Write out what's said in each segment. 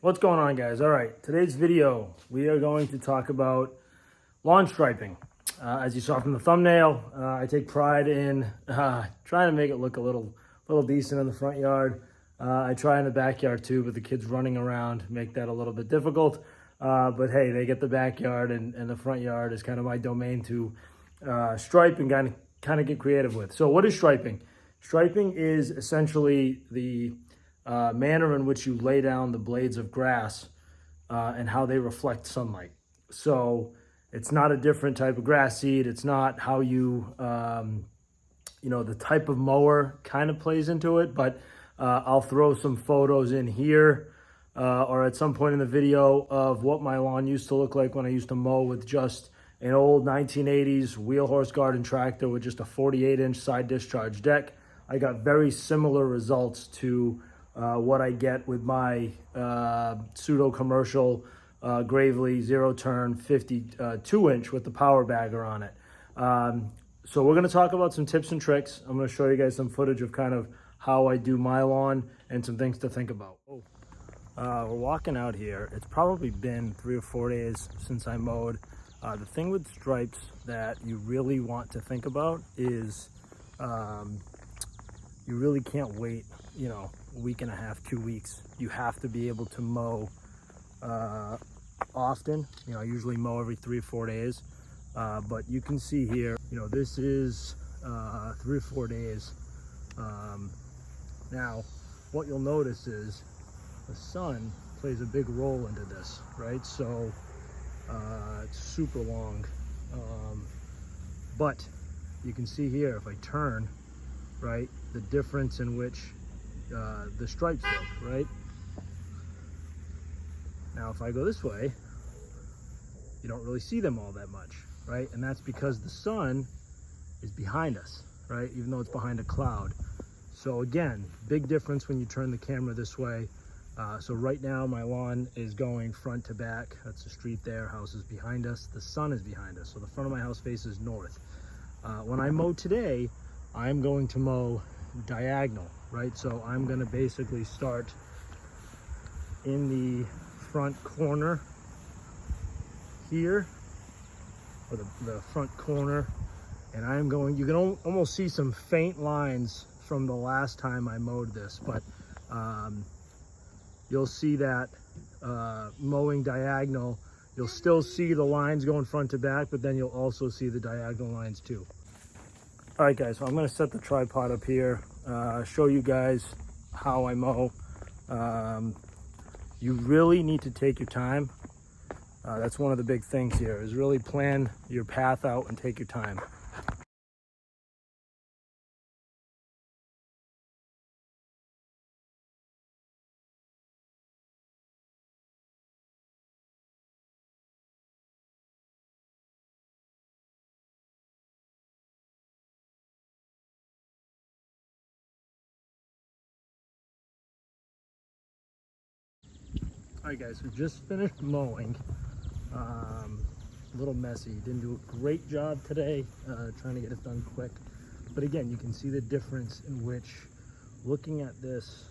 What's going on, guys? All right, today's video, we are going to talk about lawn striping. As you saw from the thumbnail, I take pride in trying to make it look a little decent in the front yard. I try in the backyard too, but the kids running around make that a little bit difficult. But hey, they get the backyard, and the front yard is kind of my domain to stripe and kind of get creative with. So what is striping? Striping is essentially the manner in which you lay down the blades of grass and how they reflect sunlight. So it's not a different type of grass seed. It's not how you, the type of mower kind of plays into it, but I'll throw some photos in here or at some point in the video of what my lawn used to look like when I used to mow with just an old 1980s wheel horse garden tractor with just a 48-inch side discharge deck. I got very similar results to what I get with my pseudo commercial Gravely zero turn 52-inch with the power bagger on it. So we're going to talk about some tips and tricks. I'm going to show you guys some footage of kind of how I do my lawn and some things to think about. We're walking out here. It's probably been 3 or 4 days since I mowed. The thing with stripes that you really want to think about is you really can't wait, a week and a half, 2 weeks. You have to be able to mow often. I usually mow every 3 or 4 days. But you can see here, this is 3 or 4 days. Now, what you'll notice is the sun plays a big role into this, right? So it's super long. But you can see here, if I turn, right, the difference in which the stripes look, right? Now, if I go this way, you don't really see them all that much, right? And that's because the sun is behind us, right? Even though it's behind a cloud. So again, big difference when you turn the camera this way. So right now my lawn is going front to back. That's the street there, house is behind us, the sun is behind us. So the front of my house faces north. When I mow today, I'm going to mow diagonal, right? So I'm gonna basically start in the front corner here, or the front corner, and I'm going, you can almost see some faint lines from the last time I mowed this, but you'll see that mowing diagonal, you'll still see the lines going front to back, but then you'll also see the diagonal lines too. All right, guys, so I'm gonna set the tripod up here, show you guys how I mow. You really need to take your time. That's one of the big things here, is really plan your path out and take your time. All right, guys, we just finished mowing. A little messy, didn't do a great job today, trying to get it done quick. But again, you can see the difference in which looking at this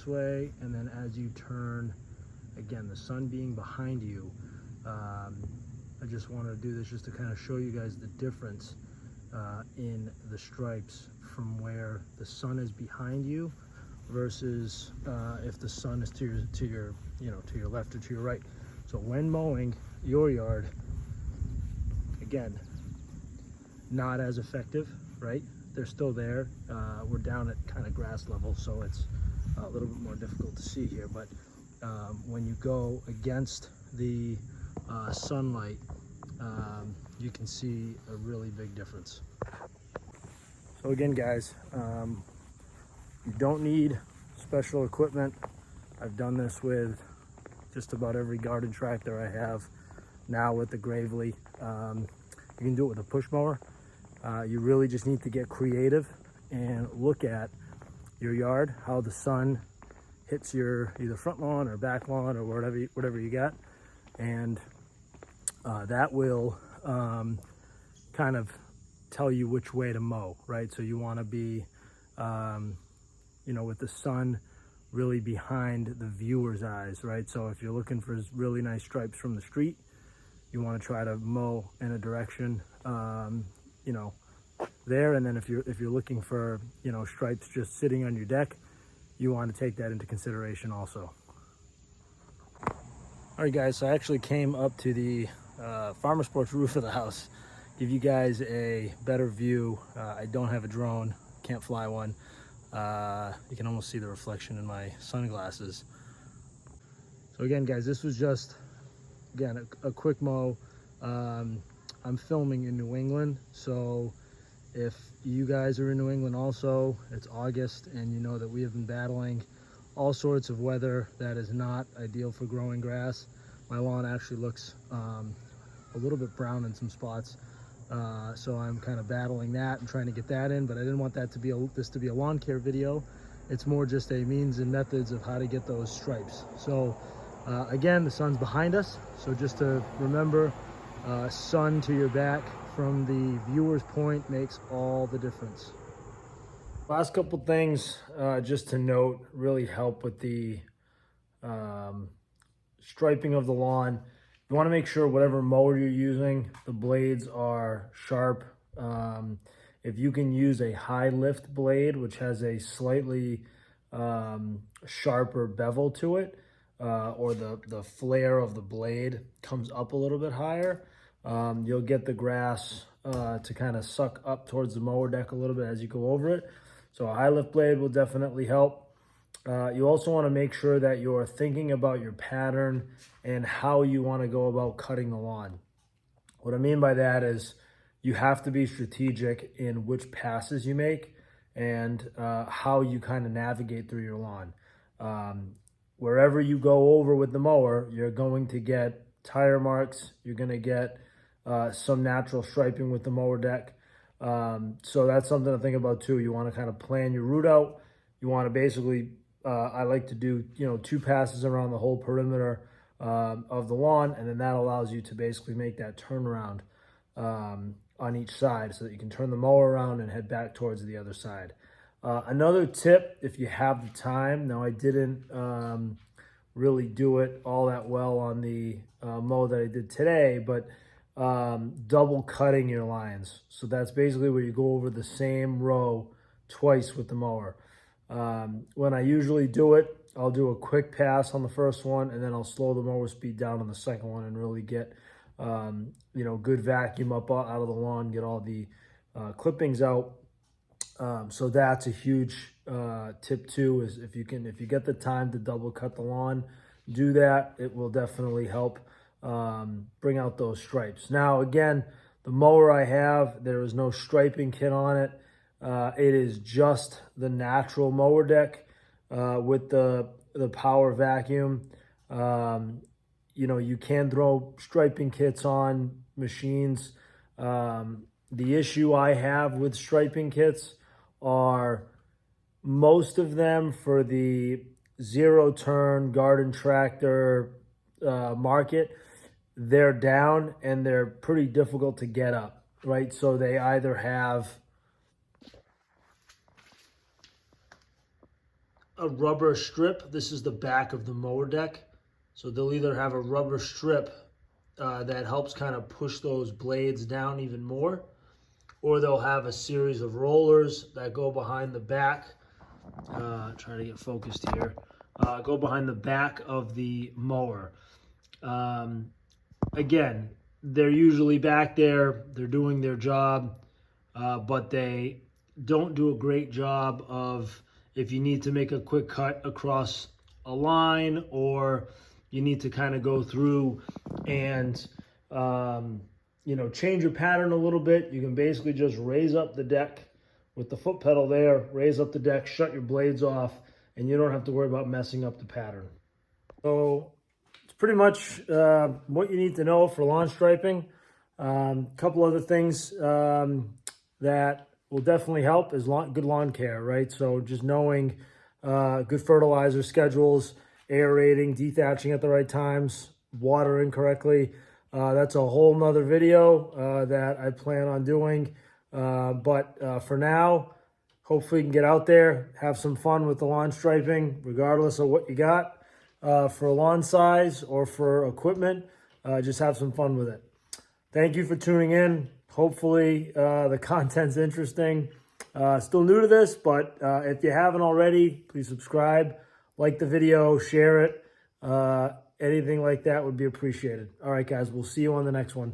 way, and then as you turn, again, the sun being behind you, I just wanted to do this just to kind of show you guys the difference in the stripes from where the sun is behind you versus if the sun is to your left or to your right. So when mowing your yard, again, not as effective, right? They're still there. We're down at kind of grass level, so it's a little bit more difficult to see here. But when you go against the sunlight, you can see a really big difference. So again, guys, you don't need special equipment. I've done this with just about every garden tractor I have now with the Gravely. You can do it with a push mower. You really just need to get creative and look at your yard, how the sun hits your either front lawn or back lawn or whatever you got, and that will kind of tell you which way to mow, right? So you want to be with the sun really behind the viewer's eyes, right? So if you're looking for really nice stripes from the street, you want to try to mow in a direction, you know, there. And then if you're looking for, you know, stripes just sitting on your deck, you want to take that into consideration also. All right, guys, so I actually came up to the Farmer Sports roof of the house, give you guys a better view. I don't have a drone, can't fly one. You can almost see the reflection in my sunglasses. So again, guys, this was just, again, a quick mow. I'm filming in New England, so if you guys are in New England also, it's August, and you know that we have been battling all sorts of weather that is not ideal for growing grass. My lawn actually looks a little bit brown in some spots, so I'm kind of battling that and trying to get that in, but I didn't want that to be this to be a lawn care video. It's more just a means and methods of how to get those stripes. So again, the sun's behind us, so just to remember, sun to your back from the viewer's point makes all the difference. Last couple things just to note really help with the striping of the lawn. You want to make sure whatever mower you're using, the blades are sharp. If you can use a high lift blade, which has a slightly sharper bevel to it, or the flare of the blade comes up a little bit higher, you'll get the grass to kind of suck up towards the mower deck a little bit as you go over it. So a high lift blade will definitely help. You also want to make sure that you're thinking about your pattern and how you want to go about cutting the lawn. What I mean by that is you have to be strategic in which passes you make and how you kind of navigate through your lawn. Wherever you go over with the mower, you're going to get tire marks. You're going to get some natural striping with the mower deck. So that's something to think about too. You want to kind of plan your route out. You want to basically, I like to do, 2 passes around the whole perimeter of the lawn, and then that allows you to basically make that turnaround on each side so that you can turn the mower around and head back towards the other side. Another tip, if you have the time, now I didn't really do it all that well on the mow that I did today, but double cutting your lines. So that's basically where you go over the same row twice with the mower. When I usually do it, I'll do a quick pass on the first one, and then I'll slow the mower speed down on the second one and really get good vacuum up out of the lawn, get all the clippings out. So that's a huge tip too, is if you get the time to double cut the lawn, do that. It will definitely help bring out those stripes. Now, again, the mower I have, there is no striping kit on it. It is just the natural mower deck with the power vacuum. You can throw striping kits on machines. The issue I have with striping kits are most of them for the zero-turn garden tractor market, they're down and they're pretty difficult to get up, right? So they either have a rubber strip. This is the back of the mower deck. So they'll either have a rubber strip that helps kind of push those blades down even more, or they'll have a series of rollers that go behind the back. Try to get focused here. Go behind the back of the mower. Again, they're usually back there, they're doing their job, but they don't do a great job of, if you need to make a quick cut across a line, or you need to kind of go through and, change your pattern a little bit, you can basically just raise up the deck with the foot pedal there, raise up the deck, shut your blades off, and you don't have to worry about messing up the pattern. So it's pretty much what you need to know for lawn striping. Couple other things that will definitely help is good lawn care, right? So just knowing good fertilizer schedules, aerating, dethatching at the right times, watering correctly. That's a whole nother video that I plan on doing. But for now, Hopefully you can get out there, have some fun with the lawn striping, regardless of what you got for lawn size or for equipment. Just have some fun with it. Thank you for tuning in. Hopefully the content's interesting. Still new to this, but if you haven't already, please subscribe, like the video, share it. Anything like that would be appreciated. All right, guys, we'll see you on the next one.